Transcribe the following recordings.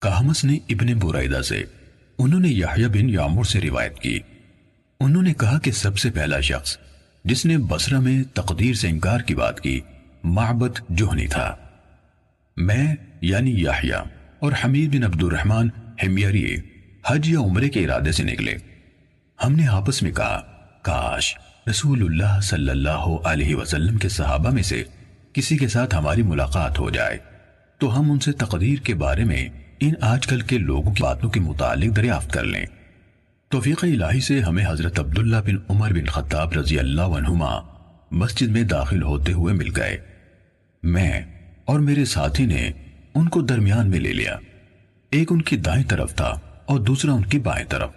کہمس نے ابن بریدہ سے، انہوں نے یحییٰ بن یعمر سے روایت کی، انہوں نے کہا کہ سب سے پہلا شخص جس نے بصرہ میں تقدیر سے انکار کی بات کی معبد جہنی تھا۔ میں یعنی یحییٰ اور حمید بن عبد الرحمن حمیری حج یا عمرے کے ارادے سے نکلے۔ ہم نے آپس میں کہا کاش رسول اللہ صلی اللہ علیہ وسلم کے صحابہ میں سے کسی کے ساتھ ہماری ملاقات ہو جائے تو ہم ان سے تقدیر کے بارے میں ان آج کل کے لوگوں کی باتوں کے متعلق دریافت کر لیں۔ توفیق الہی سے ہمیں حضرت عبداللہ بن عمر بن خطاب رضی اللہ عنہما مسجد میں داخل ہوتے ہوئے مل گئے۔ میں اور میرے ساتھی نے ان کو درمیان میں لے لیا، ایک ان کی دائیں طرف تھا اور دوسرا ان کی بائیں طرف۔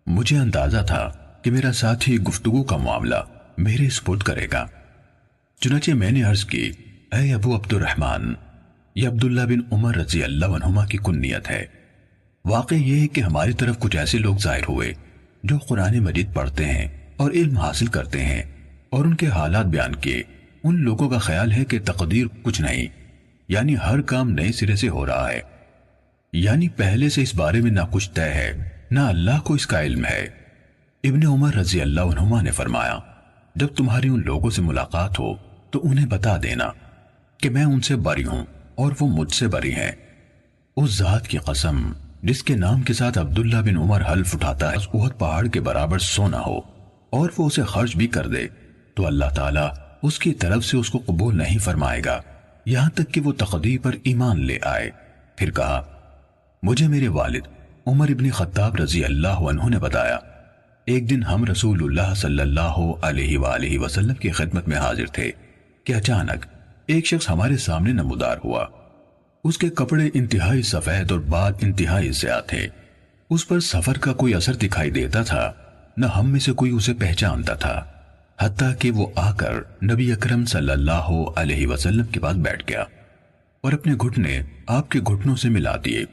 مجھے اندازہ تھا کہ میرا ساتھی گفتگو کا معاملہ میرے سپرد کرے گا، چنانچہ میں نے عرض کی، اے ابو عبد الرحمن، یہ عبداللہ بن عمر رضی اللہ عنہما کی کنیت ہے۔ واقع یہ ہے کہ ہماری طرف کچھ ایسے لوگ ظاہر ہوئے جو قرآن مجید پڑھتے ہیں اور علم حاصل کرتے ہیں، اور ان کے حالات بیان کیے۔ ان لوگوں کا خیال ہے کہ تقدیر کچھ نہیں، یعنی ہر کام نئے سرے سے ہو رہا ہے، یعنی پہلے سے اس بارے میں نہ کچھ طے ہے نہ اللہ کو اس کا علم ہے۔ ابن عمر رضی اللہ عنہما نے فرمایا، جب تمہاری ان لوگوں سے ملاقات ہو تو انہیں بتا دینا کہ میں ان سے بری ہوں اور وہ مجھ سے بری ہیں۔ اس ذات کی قسم جس کے نام کے ساتھ عبداللہ بن عمر حلف اٹھاتا ہے، احد پہاڑ کے برابر سونا ہو اور وہ اسے خرچ بھی کر دے تو اللہ تعالیٰ اس کی طرف سے اس کو قبول نہیں فرمائے گا یہاں تک کہ وہ تقدیر پر ایمان لے آئے۔ پھر کہا، مجھے میرے والد عمر ابن خطاب رضی اللہ عنہ نے بتایا، ایک دن ہم رسول اللہ صلی اللہ علیہ وآلہ وسلم کی خدمت میں حاضر تھے کہ اچانک ایک شخص ہمارے سامنے نمودار ہوا۔ اس کے کپڑے انتہائی سفید اور بال انتہائی سیاہ تھے، اس پر سفر کا کوئی اثر دکھائی دیتا تھا، نہ ہم میں سے کوئی اسے پہچانتا تھا، حتیٰ کہ وہ آ کر نبی اکرم صلی اللہ علیہ وسلم کے پاس بیٹھ گیا اور اپنے گھٹنے آپ کے گھٹنوں سے ملا دیے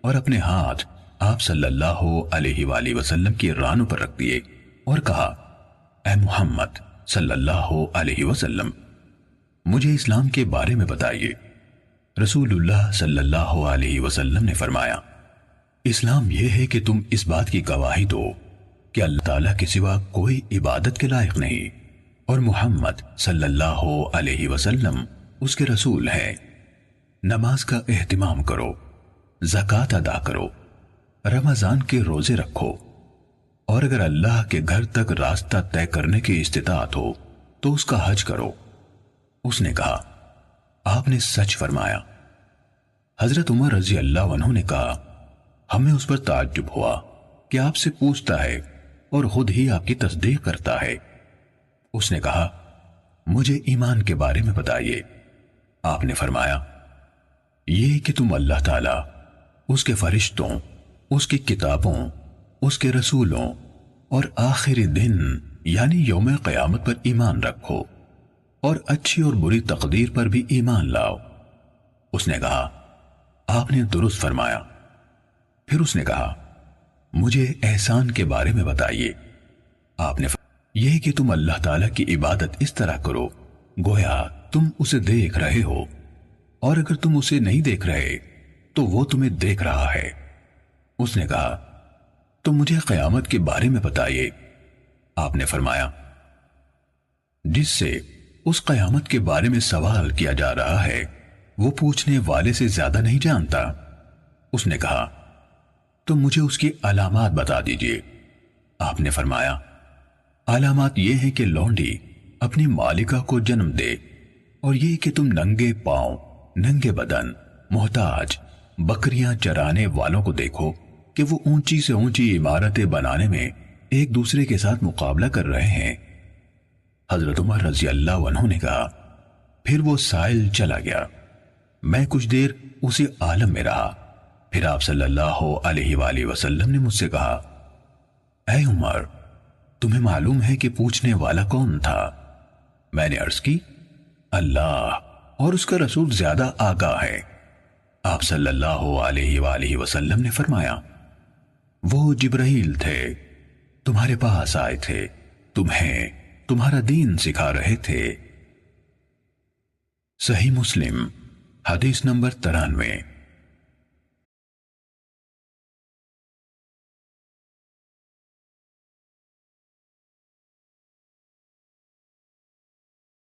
اور اپنے ہاتھ آپ صلی اللہ علیہ وآلہ وسلم کی رانوں پر رکھ دیے اور کہا، اے محمد صلی اللہ علیہ وسلم، مجھے اسلام کے بارے میں بتائیے۔ رسول اللہ صلی اللہ علیہ وسلم نے فرمایا، اسلام یہ ہے کہ تم اس بات کی گواہی دو کہ اللہ تعالیٰ کے سوا کوئی عبادت کے لائق نہیں اور محمد صلی اللہ علیہ وسلم اس کے رسول ہیں۔ نماز کا اہتمام کرو، زکوٰۃ ادا کرو، رمضان کے روزے رکھو، اور اگر اللہ کے گھر تک راستہ طے کرنے کی استطاعت ہو تو اس کا حج کرو۔ اس نے کہا، آپ نے سچ فرمایا۔ حضرت عمر رضی اللہ عنہ نے کہا، ہمیں اس پر تعجب ہوا کہ آپ سے پوچھتا ہے اور خود ہی آپ کی تصدیق کرتا ہے۔ اس نے کہا، مجھے ایمان کے بارے میں بتائیے۔ آپ نے فرمایا، یہ کہ تم اللہ تعالیٰ، اس کے فرشتوں، اس کی کتابوں، اس کے رسولوں اور آخری دن یعنی یوم قیامت پر ایمان رکھو اور اچھی اور بری تقدیر پر بھی ایمان لاؤ۔ اس نے کہا، آپ نے درست فرمایا۔ پھر اس نے کہا، مجھے احسان کے بارے میں بتائیے۔ آپ نے فرمایا، یہ کہ تم اللہ تعالیٰ کی عبادت اس طرح کرو گویا تم اسے دیکھ رہے ہو، اور اگر تم اسے نہیں دیکھ رہے تو وہ تمہیں دیکھ رہا ہے۔ اس نے کہا، تو مجھے قیامت کے بارے میں بتائیے۔ آپ نے فرمایا، جس سے اس قیامت کے بارے میں سوال کیا جا رہا ہے وہ پوچھنے والے سے زیادہ نہیں جانتا۔ اس نے کہا، تو مجھے اس کی علامات بتا دیجئے۔ آپ نے فرمایا، علامات یہ ہیں کہ لونڈی اپنی مالکہ کو جنم دے، اور یہ کہ تم ننگے پاؤں، ننگے بدن، محتاج، بکریاں چرانے والوں کو دیکھو کہ وہ اونچی سے اونچی عمارتیں بنانے میں ایک دوسرے کے ساتھ مقابلہ کر رہے ہیں۔ حضرت عمر رضی اللہ عنہ نے کہا، پھر وہ سائل چلا گیا۔ میں کچھ دیر اسی عالم میں رہا، پھر آپ صلی اللہ علیہ وآلہ وسلم نے مجھ سے کہا، اے عمر، تمہیں معلوم ہے کہ پوچھنے والا کون تھا؟ میں نے عرض کی، اللہ اور اس کا رسول زیادہ آگاہ ہے۔ آپ صلی اللہ علیہ وآلہ وسلم نے فرمایا، وہ جبرائیل تھے، تمہارے پاس آئے تھے، تمہیں تمہارا دین سکھا رہے تھے۔ صحیح مسلم حدیث نمبر 93۔